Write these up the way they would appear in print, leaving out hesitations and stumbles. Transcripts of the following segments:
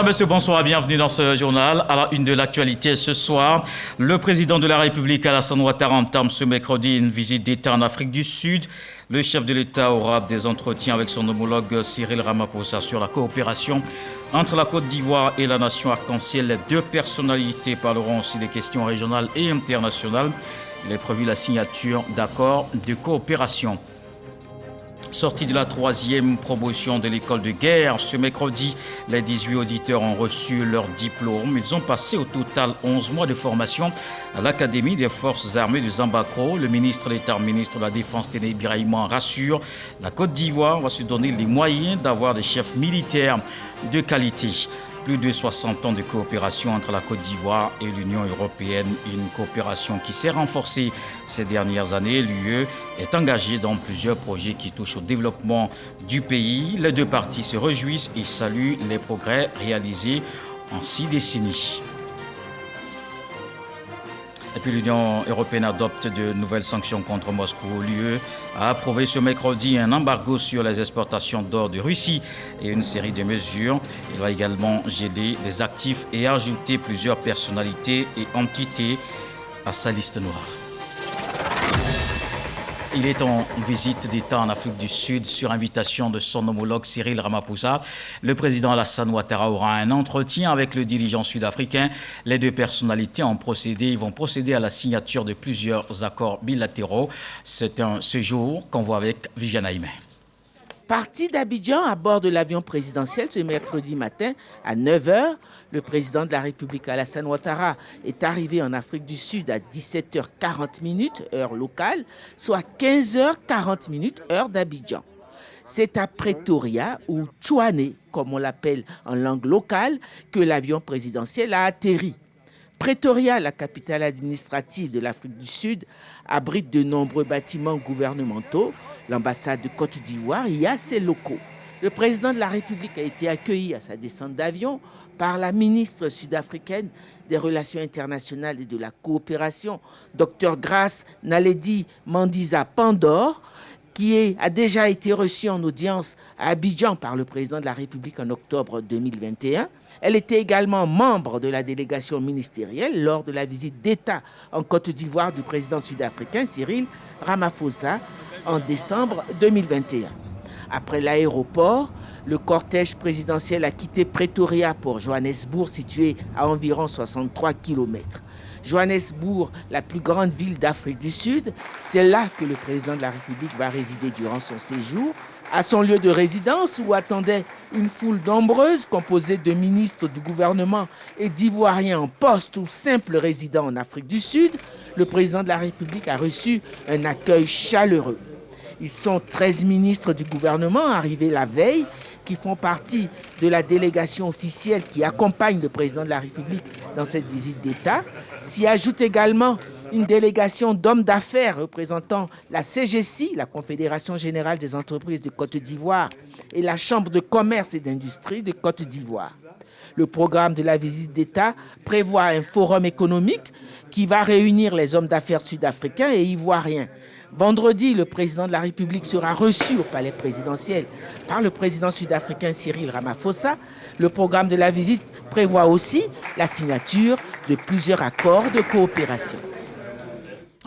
messieurs, bonsoir, bienvenue dans ce journal. À la une de l'actualité ce soir, le président de la République, Alassane Ouattara, entame ce mercredi une visite d'État en Afrique du Sud. Le chef de l'État aura des entretiens avec son homologue Cyril Ramaphosa sur la coopération entre la Côte d'Ivoire et la nation arc-en-ciel. Les deux personnalités parleront aussi des questions régionales et internationales. Il est prévu la signature d'accords de coopération. Sortie de la 3e promotion de l'école de guerre, ce mercredi, les 18 auditeurs ont reçu leur diplôme. Ils ont passé au total 11 mois de formation à l'Académie des forces armées de Zambakro. Le ministre d'État, ministre de la Défense, Téné Birahima, rassure, la Côte d'Ivoire va se donner les moyens d'avoir des chefs militaires de qualité. Plus de 60 ans de coopération entre la Côte d'Ivoire et l'Union européenne, une coopération qui s'est renforcée ces dernières années. L'UE est engagée dans plusieurs projets qui touchent au développement du pays. Les deux parties se réjouissent et saluent les progrès réalisés en 6 décennies. Et puis l'Union européenne adopte de nouvelles sanctions contre Moscou. L'UE a approuvé ce mercredi un embargo sur les exportations d'or de Russie et une série de mesures. Il va également geler des actifs et ajouter plusieurs personnalités et entités à sa liste noire. Il est en visite d'État en Afrique du Sud sur invitation de son homologue Cyril Ramaphosa. Le président Alassane Ouattara aura un entretien avec le dirigeant sud-africain. Les deux personnalités vont procéder à la signature de plusieurs accords bilatéraux. C'est un séjour qu'on voit avec Viviane Aïmé. Parti d'Abidjan à bord de l'avion présidentiel ce mercredi matin à 9h, le président de la République Alassane Ouattara est arrivé en Afrique du Sud à 17h40 heure locale, soit 15h40 heure d'Abidjan. C'est à Pretoria, ou Tchouané, comme on l'appelle en langue locale, que l'avion présidentiel a atterri. Pretoria, la capitale administrative de l'Afrique du Sud, abrite de nombreux bâtiments gouvernementaux. L'ambassade de Côte d'Ivoire y a ses locaux. Le président de la République a été accueilli à sa descente d'avion par la ministre sud-africaine des Relations internationales et de la coopération, Dr Grace Naledi Mandiza Pandor, qui a déjà été reçue en audience à Abidjan par le président de la République en octobre 2021. Elle était également membre de la délégation ministérielle lors de la visite d'État en Côte d'Ivoire du président sud-africain Cyril Ramaphosa en décembre 2021. Après l'aéroport, le cortège présidentiel a quitté Pretoria pour Johannesburg, situé à environ 63 km. Johannesburg, la plus grande ville d'Afrique du Sud, c'est là que le président de la République va résider durant son séjour. À son lieu de résidence, où attendait une foule nombreuse composée de ministres du gouvernement et d'Ivoiriens en poste ou simples résidents en Afrique du Sud, le président de la République a reçu un accueil chaleureux. Ils sont 13 ministres du gouvernement arrivés la veille, qui font partie de la délégation officielle qui accompagne le président de la République dans cette visite d'État. S'y ajoute également une délégation d'hommes d'affaires représentant la CGC, la Confédération Générale des Entreprises de Côte d'Ivoire, et la Chambre de Commerce et d'Industrie de Côte d'Ivoire. Le programme de la visite d'État prévoit un forum économique qui va réunir les hommes d'affaires sud-africains et ivoiriens. Vendredi, le président de la République sera reçu au palais présidentiel par le président sud-africain Cyril Ramaphosa. Le programme de la visite prévoit aussi la signature de plusieurs accords de coopération.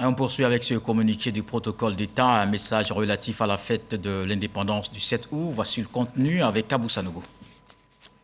Et on poursuit avec ce communiqué du protocole d'État, un message relatif à la fête de l'indépendance du 7 août. Voici le contenu avec Abou Sanogo.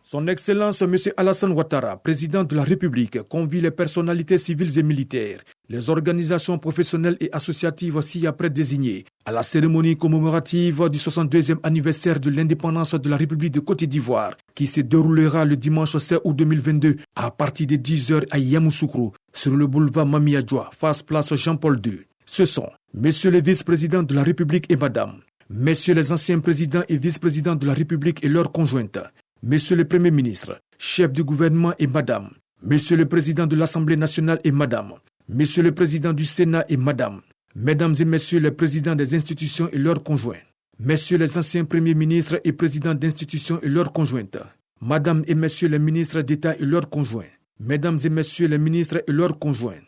Son Excellence M. Alassane Ouattara, président de la République, convie les personnalités civiles et militaires, les organisations professionnelles et associatives ci-après désignées à la cérémonie commémorative du 62e anniversaire de l'indépendance de la République de Côte d'Ivoire, qui se déroulera le dimanche 16 août 2022 à partir de 10h à Yamoussoukro, sur le boulevard Mami Adjoa, face place Jean-Paul II. Ce sont Messieurs les vice-présidents de la République et Madame, Messieurs les anciens présidents et vice-présidents de la République et leurs conjointes, Monsieur le Premier ministre, chef du gouvernement et Madame, Monsieur le Président de l'Assemblée nationale et Madame, Monsieur le Président du Sénat et Madame, Mesdames et Messieurs les présidents des institutions et leurs conjoints, Messieurs les anciens premiers ministres et présidents d'institutions et leurs conjointes, Madame et Messieurs les ministres d'État et leurs conjoints, Mesdames et Messieurs les ministres et leurs conjoints,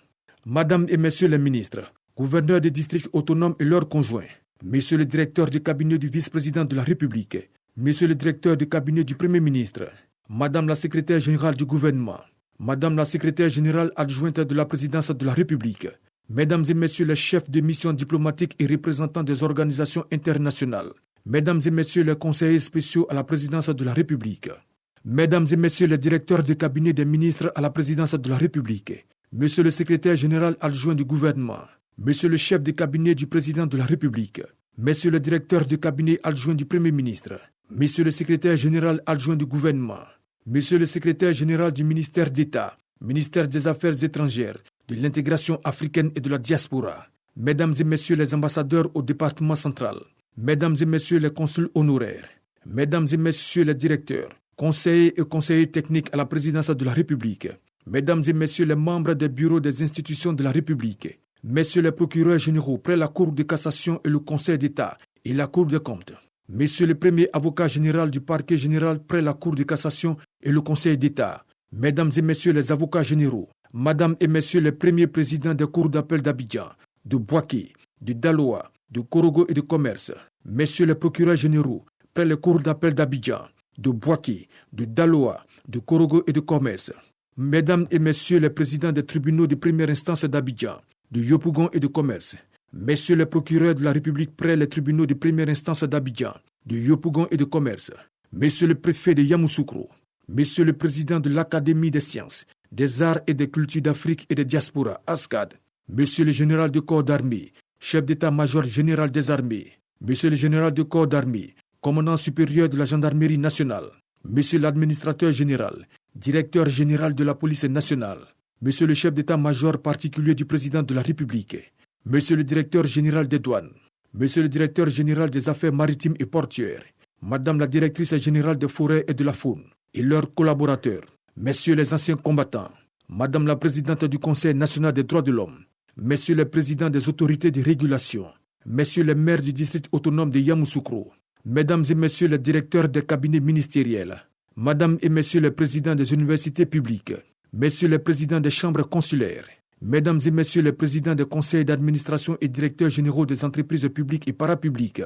Madame et Messieurs les ministres, gouverneurs des districts autonomes et leurs conjoints, Monsieur le directeur du cabinet du vice-président de la République, Monsieur le directeur du cabinet du Premier ministre, Madame la secrétaire générale du gouvernement, Madame la secrétaire générale adjointe de la présidence de la République, Mesdames et Messieurs les chefs de mission diplomatiques et représentants des organisations internationales, Mesdames et Messieurs les conseillers spéciaux à la présidence de la République, Mesdames et Messieurs les directeurs de cabinet des ministres à la présidence de la République, Monsieur le secrétaire général adjoint du gouvernement, Monsieur le chef de cabinet du président de la République, Monsieur le directeur de cabinet adjoint du Premier ministre, Monsieur le secrétaire général adjoint du gouvernement, Monsieur le secrétaire général du ministère d'État, ministère des Affaires étrangères, de l'intégration africaine et de la diaspora, Mesdames et Messieurs les ambassadeurs au département central, Mesdames et Messieurs les consuls honoraires, Mesdames et Messieurs les directeurs, conseillers et conseillers techniques à la présidence de la République, Mesdames et Messieurs les membres des bureaux des institutions de la République, Messieurs les procureurs généraux près la Cour de cassation et le Conseil d'État et la Cour des comptes, Messieurs le premier avocat général du parquet général près la Cour de cassation et le Conseil d'État, Mesdames et Messieurs les avocats généraux, Madame et Messieurs les premiers présidents des cours d'appel d'Abidjan, de Bouaké, de Daloa, de Korogo et de Commerce, Messieurs les procureurs généraux près les cours d'appel d'Abidjan, de Bouaké, de Daloa, de Korogo et de Commerce, Mesdames et Messieurs les présidents des tribunaux de première instance d'Abidjan, de Yopougon et de Commerce, Messieurs les procureurs de la République près les tribunaux de première instance d'Abidjan, de Yopougon et de Commerce, Messieurs le préfet de Yamoussoukro, Messieurs le président de l'Académie des sciences, des arts et des cultures d'Afrique et des diasporas, ASCAD, Monsieur le général de corps d'armée, chef d'état-major général des armées, Monsieur le général de corps d'armée, commandant supérieur de la gendarmerie nationale, Monsieur l'administrateur général, directeur général de la police nationale, Monsieur le chef d'état-major particulier du président de la République, Monsieur le directeur général des douanes, Monsieur le directeur général des affaires maritimes et portuaires, Madame la directrice générale des forêts et de la faune, et leurs collaborateurs, Messieurs les anciens combattants, Madame la présidente du Conseil national des droits de l'homme, Messieurs les présidents des autorités de régulation, Messieurs les maires du district autonome de Yamoussoukro, Mesdames et Messieurs les directeurs des cabinets ministériels, Madame et Messieurs les présidents des universités publiques, Messieurs les présidents des chambres consulaires, Mesdames et Messieurs les présidents des conseils d'administration et directeurs généraux des entreprises publiques et parapubliques,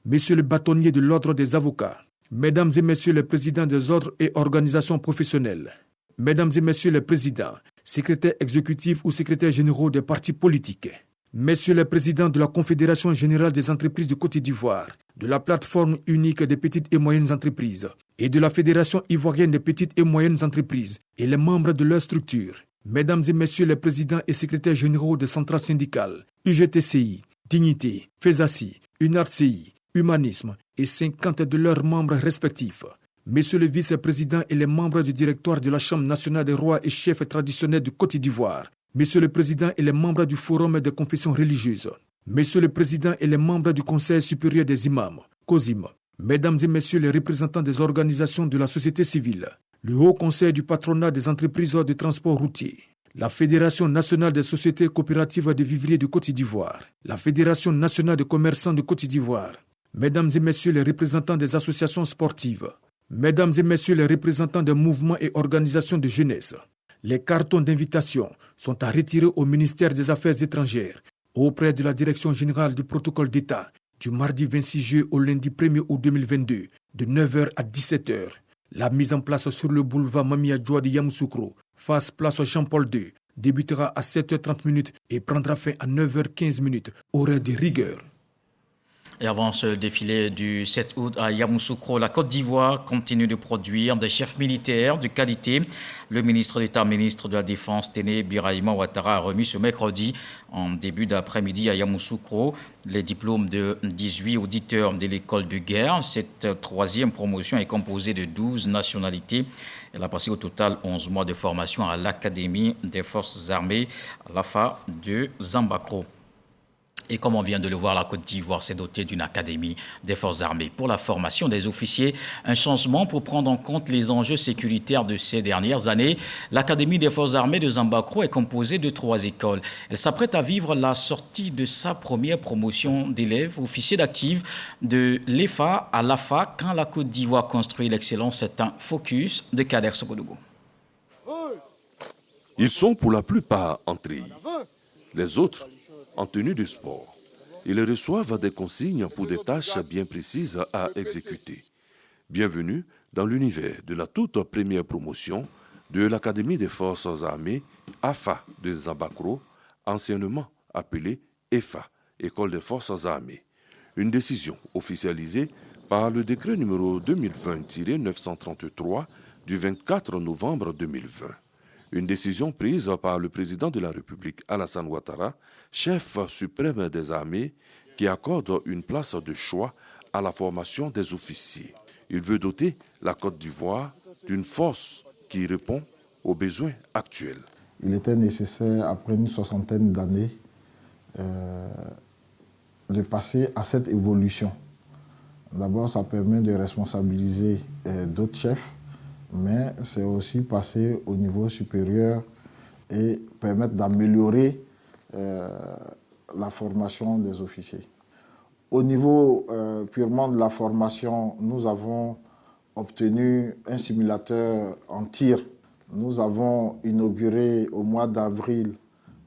Messieurs les bâtonniers de l'ordre des avocats, Mesdames et Messieurs les présidents des ordres et organisations professionnelles, Mesdames et Messieurs les présidents, secrétaires exécutifs ou secrétaires généraux des partis politiques, Messieurs les présidents de la Confédération générale des entreprises de Côte d'Ivoire, de la plateforme unique des petites et moyennes entreprises et de la Fédération ivoirienne des petites et moyennes entreprises et les membres de leurs structures, Mesdames et Messieurs les présidents et secrétaires généraux des centrales syndicales, UGTCI, Dignité, FESACI, UNARCI, Humanisme et 50 de leurs membres respectifs, Messieurs les vice-présidents et les membres du directoire de la Chambre nationale des rois et chefs traditionnels de Côte d'Ivoire, Messieurs le Président et les membres du Forum des confessions religieuses, Messieurs le Président et les membres du Conseil supérieur des imams, COSIM, Mesdames et Messieurs les représentants des organisations de la société civile, le Haut Conseil du patronat des entreprises de transport routier, la Fédération nationale des sociétés coopératives de vivriers de Côte d'Ivoire, la Fédération nationale des commerçants de Côte d'Ivoire, Mesdames et Messieurs les représentants des associations sportives, Mesdames et Messieurs les représentants des mouvements et organisations de jeunesse, les cartons d'invitation sont à retirer au ministère des Affaires étrangères auprès de la Direction générale du protocole d'État du mardi 26 juillet au lundi 1er août 2022 de 9h à 17h. La mise en place sur le boulevard Mamia Djoua de Yamoussoukro, face place Jean-Paul II, débutera à 7h30 et prendra fin à 9h15, horaire de rigueur. Et avant ce défilé du 7 août à Yamoussoukro, la Côte d'Ivoire continue de produire des chefs militaires de qualité. Le ministre d'État, ministre de la Défense, Téné Birahima Ouattara, a remis ce mercredi, en début d'après-midi à Yamoussoukro, les diplômes de 18 auditeurs de l'école de guerre. Cette troisième promotion est composée de 12 nationalités. Elle a passé au total 11 mois de formation à l'Académie des forces armées, l'AFA de Zambakro. Et comme on vient de le voir, la Côte d'Ivoire s'est dotée d'une académie des forces armées pour la formation des officiers. Un changement pour prendre en compte les enjeux sécuritaires de ces dernières années. L'Académie des forces armées de Zambakro est composée de 3 écoles. Elle s'apprête à vivre la sortie de sa première promotion d'élèves officiers d'actifs de l'EFA à l'AFA quand la Côte d'Ivoire construit l'excellence. C'est un focus de Kader Sokodougou. Ils sont pour la plupart en treillis. Les autres en tenue de sport. Ils reçoivent des consignes pour des tâches bien précises à exécuter. Bienvenue dans l'univers de la toute première promotion de l'Académie des Forces Armées AFA de Zambakro, anciennement appelée EFA, École des Forces Armées. Une décision officialisée par le décret numéro 2020-933 du 24 novembre 2020. Une décision prise par le président de la République Alassane Ouattara, chef suprême des armées, qui accorde une place de choix à la formation des officiers. Il veut doter la Côte d'Ivoire d'une force qui répond aux besoins actuels. Il était nécessaire, après une soixantaine d'années, de passer à cette évolution. D'abord, ça permet de responsabiliser d'autres chefs, mais c'est aussi passer au niveau supérieur et permettre d'améliorer la formation des officiers. Au niveau purement de la formation, nous avons obtenu un simulateur en tir. Nous avons inauguré au mois d'avril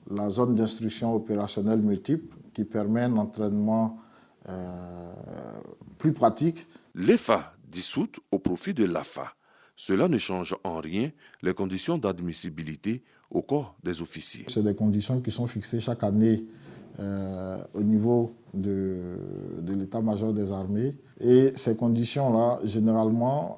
la zone d'instruction opérationnelle multiple qui permet un entraînement plus pratique. L'EFA dissoute au profit de l'AFA. Cela ne change en rien les conditions d'admissibilité au corps des officiers. C'est des conditions qui sont fixées chaque année au niveau de l'état-major des armées. Et ces conditions-là, généralement,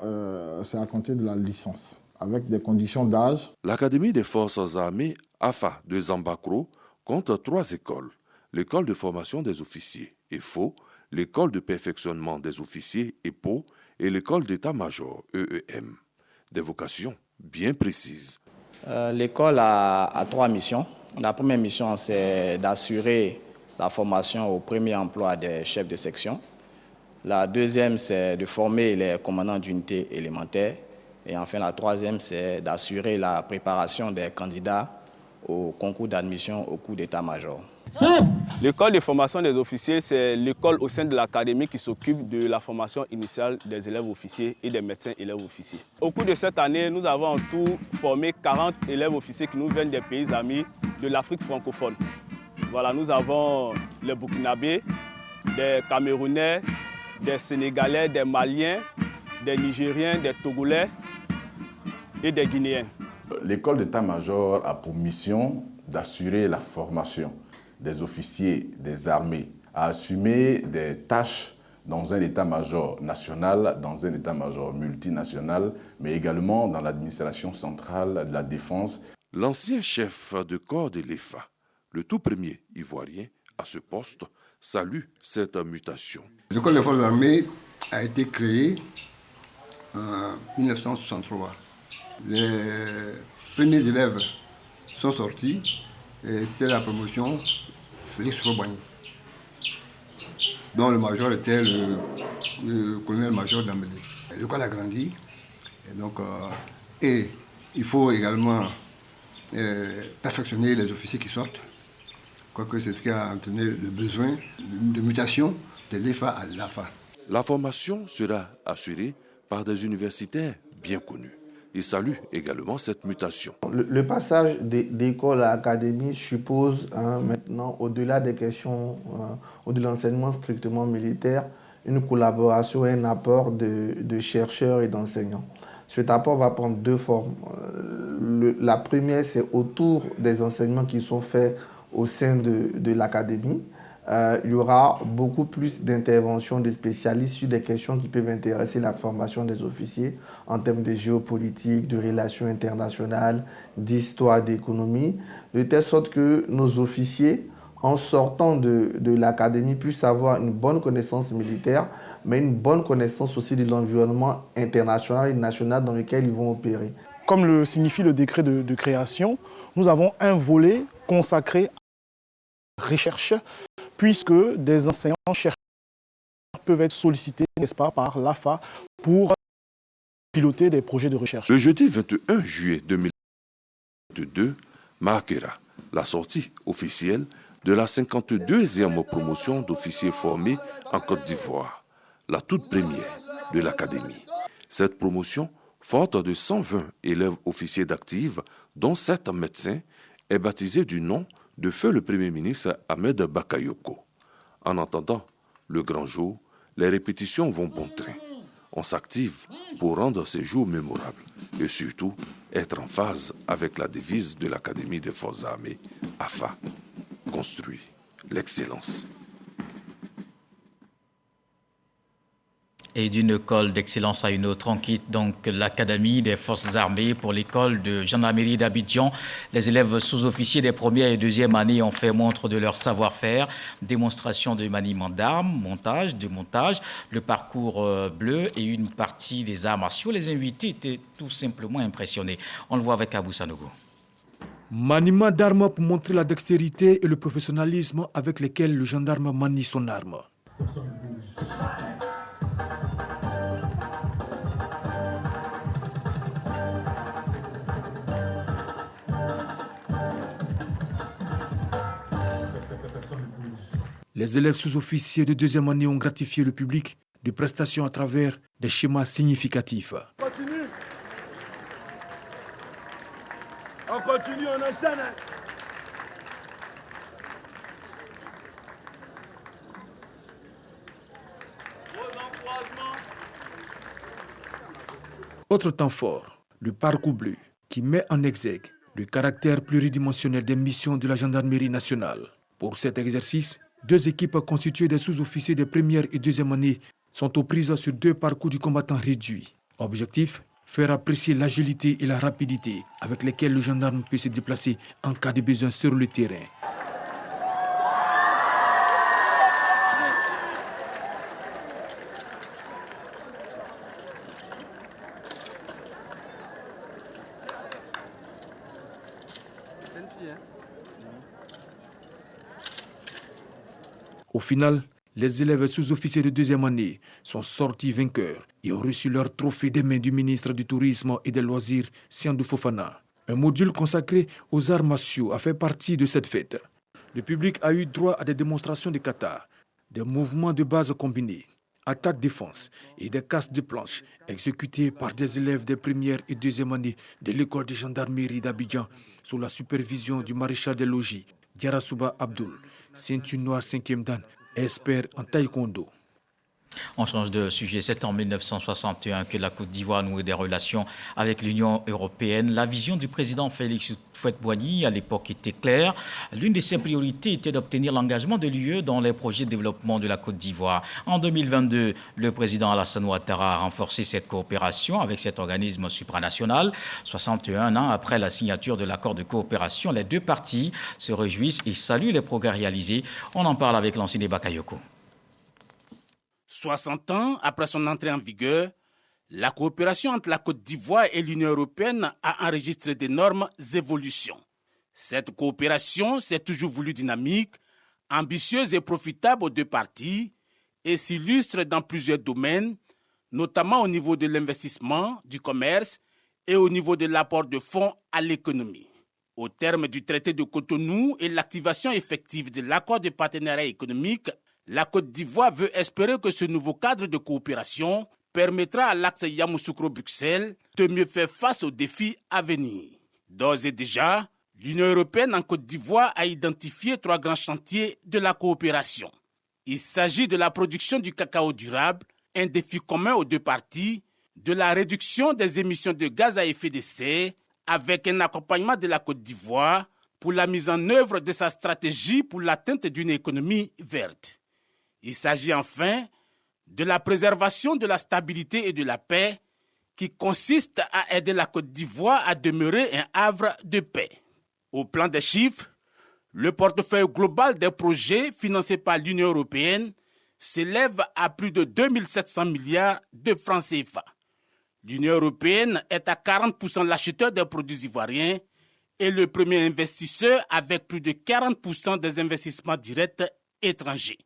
c'est à compter de la licence, avec des conditions d'âge. L'Académie des Forces Armées AFA de Zambakro compte 3 écoles. L'école de formation des officiers, EFO, l'école de perfectionnement des officiers, EPO, et l'école d'état-major, EEM. Des vocations bien précises. L'école a 3 missions. La première mission, c'est d'assurer la formation au premier emploi des chefs de section. La deuxième, c'est de former les commandants d'unités élémentaires. Et enfin, la troisième, c'est d'assurer la préparation des candidats au concours d'admission au cours d'état-major. L'école de formation des officiers, c'est l'école au sein de l'académie qui s'occupe de la formation initiale des élèves officiers et des médecins élèves officiers. Au cours de cette année, nous avons en tout formé 40 élèves officiers qui nous viennent des pays amis de l'Afrique francophone. Voilà, nous avons les Burkinabés, des Camerounais, des Sénégalais, des Maliens, des Nigériens, des Togolais et des Guinéens. L'école d'état-major a pour mission d'assurer la formation des officiers des armées, à assumer des tâches dans un état-major national, dans un état-major multinational, mais également dans l'administration centrale de la défense. L'ancien chef de corps de l'EFA, le tout premier Ivoirien à ce poste, salue cette mutation. L'école des forces armées a été créée en 1963. Les premiers élèves sont sortis et c'est la promotion Félix Robani, dont le major était le colonel-major d'Ambélé. L'école a grandi et il faut également perfectionner les officiers qui sortent, quoique c'est ce qui a entraîné le besoin de mutation de l'EFA à l'AFA. La formation sera assurée par des universitaires bien connus. Il salue également cette mutation. Le passage d'école à académie suppose maintenant, au-delà des questions ou de l'enseignement strictement militaire, une collaboration et un apport de chercheurs et d'enseignants. Cet apport va prendre 2 formes. La première, c'est autour des enseignements qui sont faits au sein de l'académie. Il y aura beaucoup plus d'interventions de spécialistes sur des questions qui peuvent intéresser la formation des officiers en termes de géopolitique, de relations internationales, d'histoire, d'économie, de telle sorte que nos officiers, en sortant de l'académie, puissent avoir une bonne connaissance militaire, mais une bonne connaissance aussi de l'environnement international et national dans lequel ils vont opérer. Comme le signifie le décret de création, nous avons un volet consacré à la recherche, puisque des enseignants-chercheurs peuvent être sollicités, n'est-ce pas, par l'AFA pour piloter des projets de recherche. Le jeudi 21 juillet 2022 marquera la sortie officielle de la 52e promotion d'officiers formés en Côte d'Ivoire, la toute première de l'Académie. Cette promotion, forte de 120 élèves officiers d'active, dont 7 médecins, est baptisée du nom de feu le Premier ministre Ahmed Bakayoko. En attendant le grand jour, les répétitions vont bon train. On s'active pour rendre ces jours mémorables et surtout être en phase avec la devise de l'Académie des Forces armées, AFA, construit l'excellence. Et d'une école d'excellence à une autre, on quitte donc l'Académie des Forces armées pour l'école de gendarmerie d'Abidjan. Les élèves sous-officiers des premières et deuxièmes années ont fait montre de leur savoir-faire, démonstration de maniement d'armes, montage, démontage, le parcours bleu et une partie des arts martiaux. Les invités étaient tout simplement impressionnés. On le voit avec Abou Sanogo. Maniement d'armes pour montrer la dextérité et le professionnalisme avec lesquels le gendarme manie son arme. Les élèves sous-officiers de deuxième année ont gratifié le public de prestations à travers des schémas significatifs. Continue. On continue, on enchaîne. Autre temps fort, le parcours bleu, qui met en exergue le caractère pluridimensionnel des missions de la gendarmerie nationale. Pour cet exercice, 2 équipes constituées des sous-officiers des premières et deuxième années sont aux prises sur 2 parcours du combattant réduit. Objectif, faire apprécier l'agilité et la rapidité avec lesquelles le gendarme peut se déplacer en cas de besoin sur le terrain. Au final, les élèves sous-officiers de deuxième année sont sortis vainqueurs et ont reçu leur trophée des mains du ministre du Tourisme et des Loisirs, Siandou Fofana. Un module consacré aux arts martiaux a fait partie de cette fête. Le public a eu droit à des démonstrations de kata, des mouvements de base combinés, attaque-défense et des casses de planche exécutés par des élèves des premières et deuxième années de l'école de gendarmerie d'Abidjan sous la supervision du maréchal des logis, Diarasouba Abdoul, ceinture noire 5e dan, expert en taekwondo. On change de sujet. C'est en 1961 que la Côte d'Ivoire nouait des relations avec l'Union européenne. La vision du président Félix Houphouët-Boigny à l'époque était claire. L'une de ses priorités était d'obtenir l'engagement de l'UE dans les projets de développement de la Côte d'Ivoire. En 2022, le président Alassane Ouattara a renforcé cette coopération avec cet organisme supranational. 61 ans après la signature de l'accord de coopération, les 2 parties se réjouissent et saluent les progrès réalisés. On en parle avec Lansine Bakayoko. 60 ans après son entrée en vigueur, la coopération entre la Côte d'Ivoire et l'Union européenne a enregistré d'énormes évolutions. Cette coopération s'est toujours voulue dynamique, ambitieuse et profitable aux 2 parties et s'illustre dans plusieurs domaines, notamment au niveau de l'investissement, du commerce et au niveau de l'apport de fonds à l'économie. Au terme du traité de Cotonou et l'activation effective de l'accord de partenariat économique, la Côte d'Ivoire veut espérer que ce nouveau cadre de coopération permettra à l'axe Yamoussoukro-Bruxelles de mieux faire face aux défis à venir. D'ores et déjà, l'Union européenne en Côte d'Ivoire a identifié 3 grands chantiers de la coopération. Il s'agit de la production du cacao durable, un défi commun aux 2 parties, de la réduction des émissions de gaz à effet de serre, avec un accompagnement de la Côte d'Ivoire pour la mise en œuvre de sa stratégie pour l'atteinte d'une économie verte. Il s'agit enfin de la préservation de la stabilité et de la paix qui consiste à aider la Côte d'Ivoire à demeurer un havre de paix. Au plan des chiffres, le portefeuille global des projets financés par l'Union européenne s'élève à plus de 2700 milliards de francs CFA. L'Union européenne est à 40% l'acheteur des produits ivoiriens et le premier investisseur avec plus de 40% des investissements directs étrangers.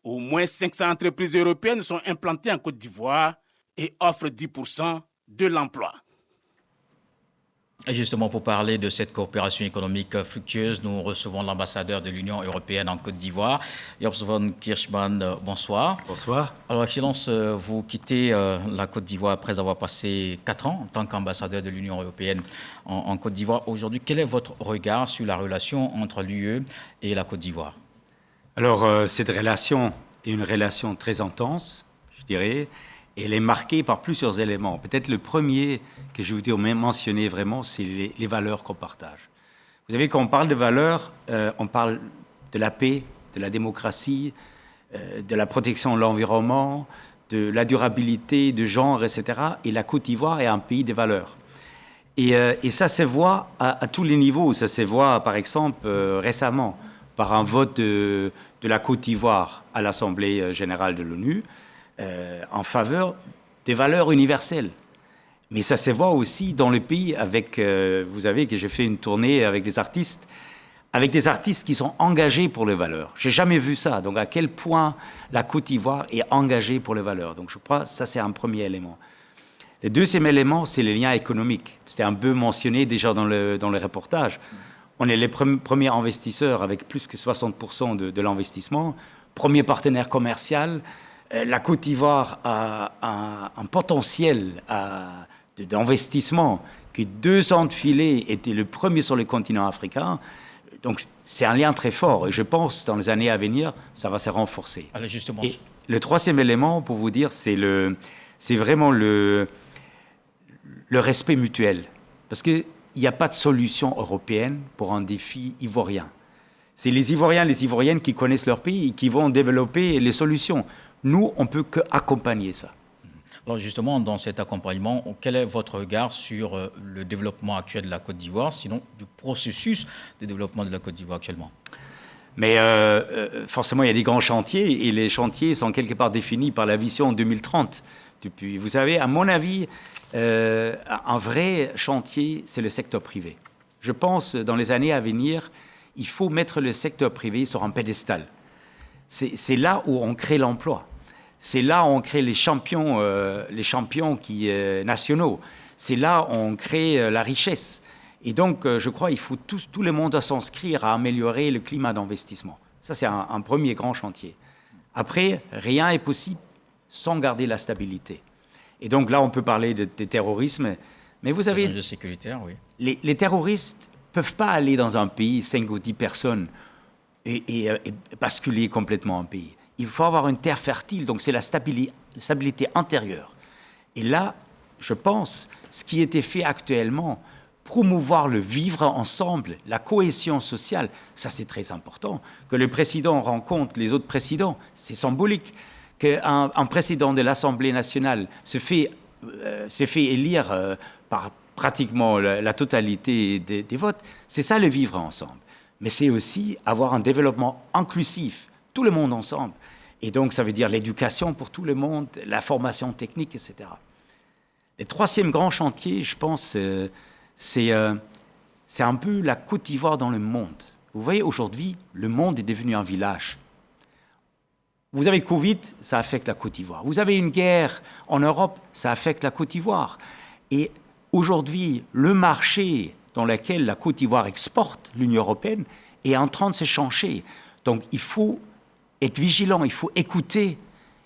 Au moins 500 entreprises européennes sont implantées en Côte d'Ivoire et offrent 10% de l'emploi. Et justement, pour parler de cette coopération économique fructueuse, nous recevons l'ambassadeur de l'Union européenne en Côte d'Ivoire, Jops von Kirchmann. Bonsoir. Bonsoir. Alors, Excellence, vous quittez la Côte d'Ivoire après avoir passé 4 ans en tant qu'ambassadeur de l'Union européenne en Côte d'Ivoire. Aujourd'hui, quel est votre regard sur la relation entre l'UE et la Côte d'Ivoire? Alors, cette relation est une relation très intense, je dirais, Et elle est marquée par plusieurs éléments. Peut-être le premier que je voudrais mentionner vraiment, c'est les valeurs qu'on partage. Vous savez, quand on parle de valeurs, on parle de la paix, de la démocratie, de la protection de l'environnement, de la durabilité, de genre, etc. Et la Côte d'Ivoire est un pays des valeurs. Et ça se voit à tous les niveaux. Ça se voit, par exemple, récemment, par un vote de la Côte d'Ivoire à l'Assemblée générale de l'ONU en faveur des valeurs universelles. Mais ça se voit aussi dans le pays avec, vous savez que j'ai fait une tournée avec des artistes qui sont engagés pour les valeurs. J'ai jamais vu ça. Donc à quel point la Côte d'Ivoire est engagée pour les valeurs. Donc je crois que ça c'est un premier élément. Le deuxième élément, c'est les liens économiques. C'était un peu mentionné déjà dans le reportage. On est les premiers investisseurs avec plus que 60% de l'investissement. Premier partenaire commercial. La Côte d'Ivoire a un potentiel d'investissement que 200 filets étaient le premier sur le continent africain. Donc c'est un lien très fort et je pense dans les années à venir, ça va se renforcer. Alors justement. Et le troisième élément, pour vous dire, c'est vraiment le respect mutuel. Parce qu'il n'y a pas de solution européenne pour un défi ivoirien. C'est les Ivoiriens, les Ivoiriennes qui connaissent leur pays et qui vont développer les solutions. Nous, on ne peut qu'accompagner ça. Alors justement, dans cet accompagnement, quel est votre regard sur le développement actuel de la Côte d'Ivoire, sinon du processus de développement de la Côte d'Ivoire actuellement? Mais forcément, il y a des grands chantiers et les chantiers sont quelque part définis par la vision 2030. Vous savez, à mon avis, un vrai chantier, c'est le secteur privé. Je pense, dans les années à venir, il faut mettre le secteur privé sur un pédestal. C'est là où on crée l'emploi. C'est là où on crée les champions nationaux. C'est là où on crée la richesse. Et donc, je crois qu'il faut tout le monde s'inscrire à améliorer le climat d'investissement. Ça, c'est un premier grand chantier. Après, rien n'est possible sans garder la stabilité. Et donc là, on peut parler de terrorisme. Mais vous savez, de sécuritaire, oui. Les terroristes ne peuvent pas aller dans un pays, 5 ou 10 personnes, et basculer complètement un pays. Il faut avoir une terre fertile, donc c'est la stabilité intérieure. Et là, je pense, ce qui était fait actuellement, promouvoir le vivre ensemble, la cohésion sociale, ça c'est très important. Que le président rencontre les autres présidents, c'est symbolique. Qu'un président de l'Assemblée nationale s'est fait élire par pratiquement la totalité des votes, c'est ça le vivre ensemble. Mais c'est aussi avoir un développement inclusif, tout le monde ensemble. Et donc, ça veut dire l'éducation pour tout le monde, la formation technique, etc. Le troisième grand chantier, je pense, c'est un peu la Côte d'Ivoire dans le monde. Vous voyez, aujourd'hui, le monde est devenu un village. Vous avez Covid, ça affecte la Côte d'Ivoire. Vous avez une guerre en Europe, ça affecte la Côte d'Ivoire. Et aujourd'hui, le marché dans lequel la Côte d'Ivoire exporte l'Union européenne est en train de se changer. Donc, il faut être vigilant, il faut écouter,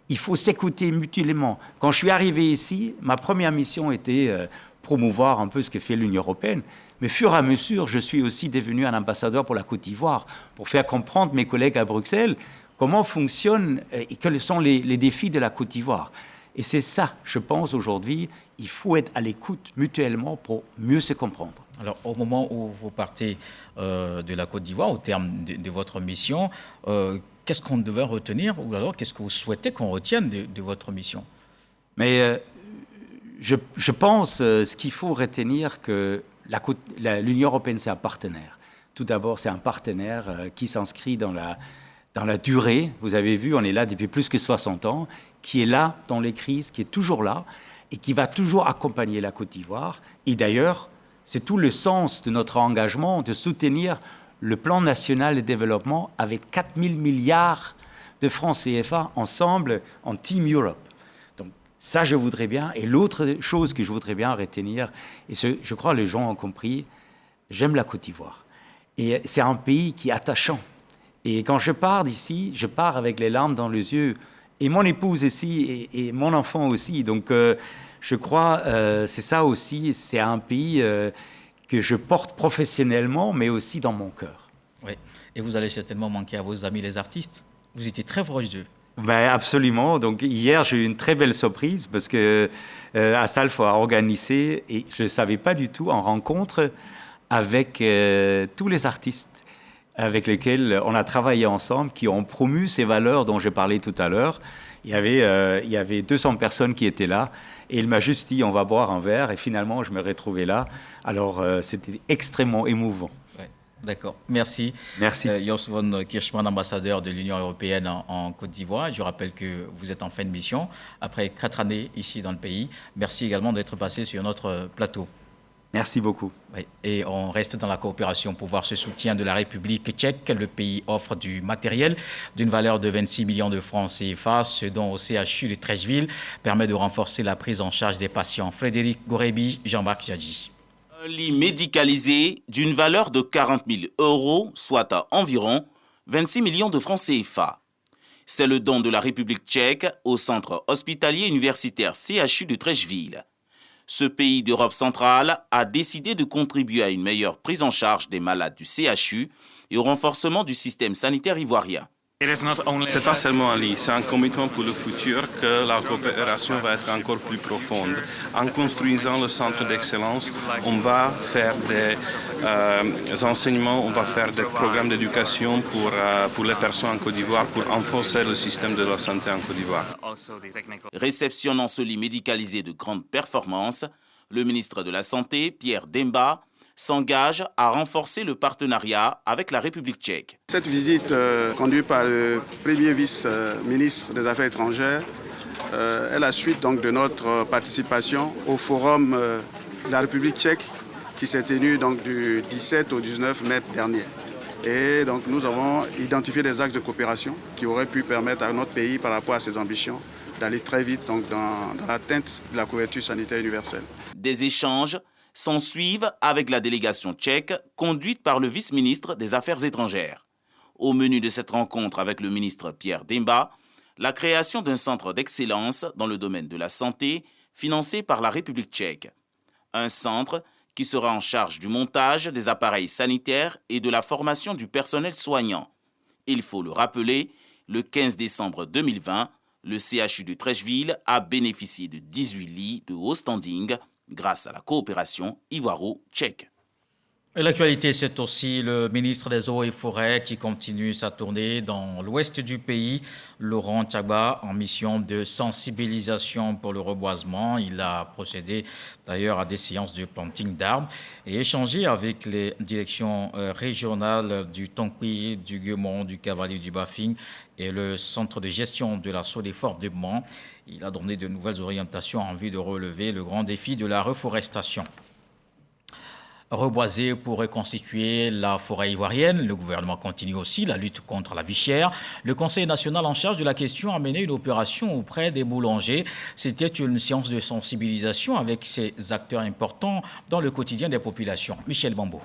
il faut s'écouter mutuellement. Quand je suis arrivé ici, ma première mission était promouvoir un peu ce que fait l'Union européenne. Mais fur et à mesure, je suis aussi devenu un ambassadeur pour la Côte d'Ivoire, pour faire comprendre mes collègues à Bruxelles comment fonctionnent et quels sont les défis de la Côte d'Ivoire. Et c'est ça, je pense, aujourd'hui, il faut être à l'écoute mutuellement pour mieux se comprendre. Alors, au moment où vous partez de la Côte d'Ivoire, au terme de votre mission, qu'est-ce qu'on devait retenir ou alors qu'est-ce que vous souhaitez qu'on retienne de votre mission? Mais je pense ce qu'il faut retenir que l'Union européenne, c'est un partenaire. Tout d'abord, c'est un partenaire qui s'inscrit dans la durée. Vous avez vu, on est là depuis plus que 60 ans, qui est là dans les crises, qui est toujours là et qui va toujours accompagner la Côte d'Ivoire. Et d'ailleurs, c'est tout le sens de notre engagement de soutenir le plan national de développement avec 4 000 milliards de francs CFA ensemble en Team Europe. Donc ça, je voudrais bien. Et l'autre chose que je voudrais bien retenir, et je crois que les gens ont compris, j'aime la Côte d'Ivoire. Et c'est un pays qui est attachant. Et quand je pars d'ici, je pars avec les larmes dans les yeux. Et mon épouse aussi, et mon enfant aussi. Donc je crois c'est ça aussi, c'est un pays que je porte professionnellement, mais aussi dans mon cœur. Oui, et vous allez certainement manquer à vos amis les artistes. Vous étiez très proche d'eux. Ben absolument. Donc hier, j'ai eu une très belle surprise parce que Assalfo a organisé, et je ne savais pas du tout, en rencontre avec tous les artistes avec lesquels on a travaillé ensemble, qui ont promu ces valeurs dont j'ai parlé tout à l'heure. Il y avait 200 personnes qui étaient là, et il m'a juste dit on va boire un verre, et finalement je me retrouvais là. Alors c'était extrêmement émouvant. Ouais, d'accord, merci. Merci. Jos von Kirchmann, ambassadeur de l'Union européenne en Côte d'Ivoire. Je rappelle que vous êtes en fin de mission après 4 années ici dans le pays. Merci également d'être passé sur notre plateau. Merci beaucoup. Oui. Et on reste dans la coopération pour voir ce soutien de la République tchèque. Le pays offre du matériel d'une valeur de 26 millions de francs CFA, ce dont au CHU de Treichville permet de renforcer la prise en charge des patients. Frédéric Gorebi, Jean-Marc Djadji. Un lit médicalisé d'une valeur de 40 000 €, soit à environ 26 millions de francs CFA. C'est le don de la République tchèque au centre hospitalier universitaire CHU de Treichville. Ce pays d'Europe centrale a décidé de contribuer à une meilleure prise en charge des malades du CHU et au renforcement du système sanitaire ivoirien. Ce n'est pas seulement un lit, c'est un commitment pour le futur que la coopération va être encore plus profonde. En construisant le centre d'excellence, on va faire des enseignements, on va faire des programmes d'éducation pour les personnes en Côte d'Ivoire, pour renforcer le système de la santé en Côte d'Ivoire. Réceptionnant ce lit médicalisé de grande performance, le ministre de la Santé, Pierre Demba, s'engage à renforcer le partenariat avec la République tchèque. Cette visite conduite par le premier vice-ministre des Affaires étrangères est la suite donc, de notre participation au forum de la République tchèque qui s'est tenu donc, du 17 au 19 mai dernier. Et donc, nous avons identifié des axes de coopération qui auraient pu permettre à notre pays, par rapport à ses ambitions, d'aller très vite donc, dans l'atteinte de la couverture sanitaire universelle. Des échanges s'ensuivent avec la délégation tchèque conduite par le vice-ministre des Affaires étrangères. Au menu de cette rencontre avec le ministre Pierre Demba, la création d'un centre d'excellence dans le domaine de la santé financé par la République tchèque. Un centre qui sera en charge du montage des appareils sanitaires et de la formation du personnel soignant. Il faut le rappeler, le 15 décembre 2020, le CHU de Treichville a bénéficié de 18 lits de haut standing grâce à la coopération ivoiro-tchèque. Et l'actualité, c'est aussi le ministre des Eaux et Forêts qui continue sa tournée dans l'ouest du pays, Laurent Tchagba, en mission de sensibilisation pour le reboisement. Il a procédé d'ailleurs à des séances de planting d'arbres et échangé avec les directions régionales du Tonki, du Guemont, du Cavalier du Bafing et le centre de gestion de la Sodefort de Mans. Il a donné de nouvelles orientations en vue de relever le grand défi de la reforestation. Reboiser pour reconstituer la forêt ivoirienne. Le gouvernement continue aussi la lutte contre la vie chère. Le Conseil national en charge de la question a mené une opération auprès des boulangers. C'était une séance de sensibilisation avec ces acteurs importants dans le quotidien des populations. Michel Bambo.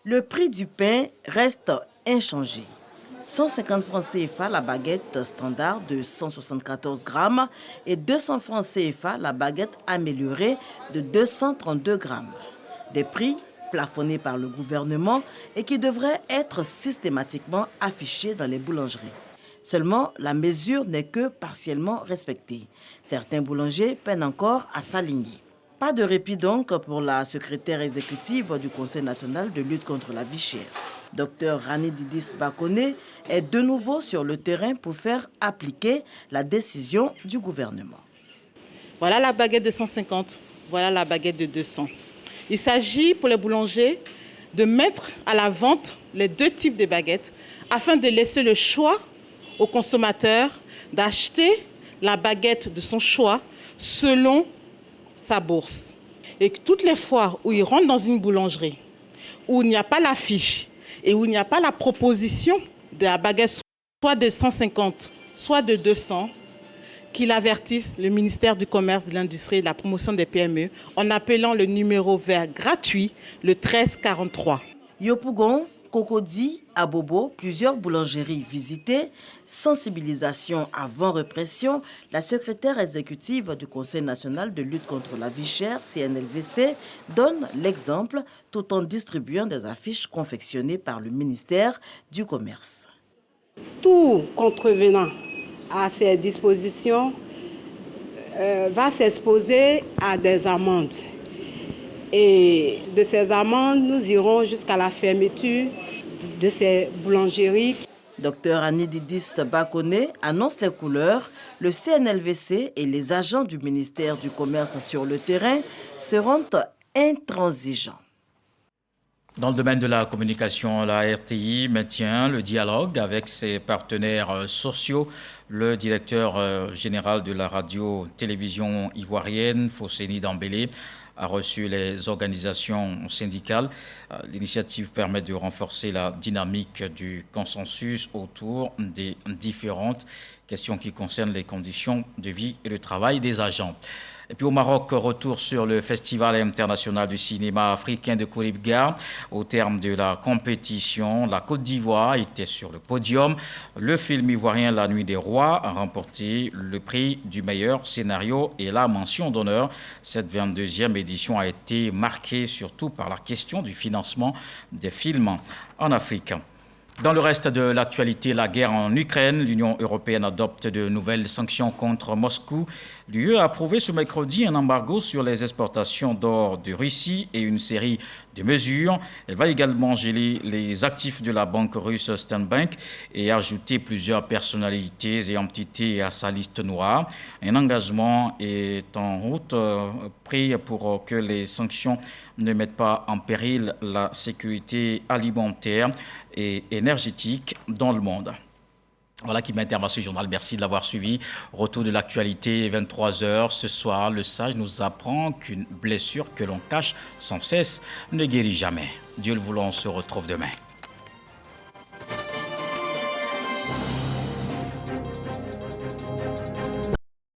Le prix du pain reste inchangé. 150 francs CFA la baguette standard de 174 grammes et 200 francs CFA la baguette améliorée de 232 grammes. Des prix plafonnés par le gouvernement et qui devraient être systématiquement affichés dans les boulangeries. Seulement, la mesure n'est que partiellement respectée. Certains boulangers peinent encore à s'aligner. Pas de répit donc pour la secrétaire exécutive du Conseil national de lutte contre la vie chère. Dr Rani Didis Bakone est de nouveau sur le terrain pour faire appliquer la décision du gouvernement. Voilà la baguette de 150, voilà la baguette de 200. Il s'agit pour les boulangers de mettre à la vente les deux types de baguettes afin de laisser le choix au consommateur d'acheter la baguette de son choix selon sa bourse. Et toutes les fois où il rentre dans une boulangerie, où il n'y a pas l'affiche et où il n'y a pas la proposition de la baguette soit de 150, soit de 200, qu'il avertisse le ministère du Commerce, de l'Industrie et de la Promotion des PME en appelant le numéro vert gratuit, le 1343. Yopougon, Cocody, Abobo, plusieurs boulangeries visitées, sensibilisation avant répression, la secrétaire exécutive du Conseil national de lutte contre la vie chère, CNLVC, donne l'exemple tout en distribuant des affiches confectionnées par le ministère du Commerce. Tout contrevenant à ces dispositions va s'exposer à des amendes. Et de ces amendes, nous irons jusqu'à la fermeture de ces boulangeries. Docteur Annie Didis Bakone annonce les couleurs. Le CNLVC et les agents du ministère du Commerce sur le terrain seront intransigeants. Dans le domaine de la communication, la RTI maintient le dialogue avec ses partenaires sociaux. Le directeur général de la radio-télévision ivoirienne, Fosséni Dambélé, a reçu les organisations syndicales. L'initiative permet de renforcer la dynamique du consensus autour des différentes questions qui concernent les conditions de vie et de travail des agents. Et puis au Maroc, retour sur le Festival international du cinéma africain de Kouribga. Au terme de la compétition, la Côte d'Ivoire était sur le podium. Le film ivoirien La Nuit des Rois a remporté le prix du meilleur scénario et la mention d'honneur. Cette 22e édition a été marquée surtout par la question du financement des films en Afrique. Dans le reste de l'actualité, la guerre en Ukraine, l'Union européenne adopte de nouvelles sanctions contre Moscou. L'UE a approuvé ce mercredi un embargo sur les exportations d'or de Russie et une série de mesures. Elle va également geler les actifs de la banque russe Sberbank et ajouter plusieurs personnalités et entités à sa liste noire. Un engagement est en route pris pour que les sanctions ne mettent pas en péril la sécurité alimentaire et énergétique dans le monde. Voilà qui m'intervient ce journal. Merci de l'avoir suivi. Retour de l'actualité, 23h. Ce soir, le sage nous apprend qu'une blessure que l'on cache sans cesse ne guérit jamais. Dieu le voulant, on se retrouve demain.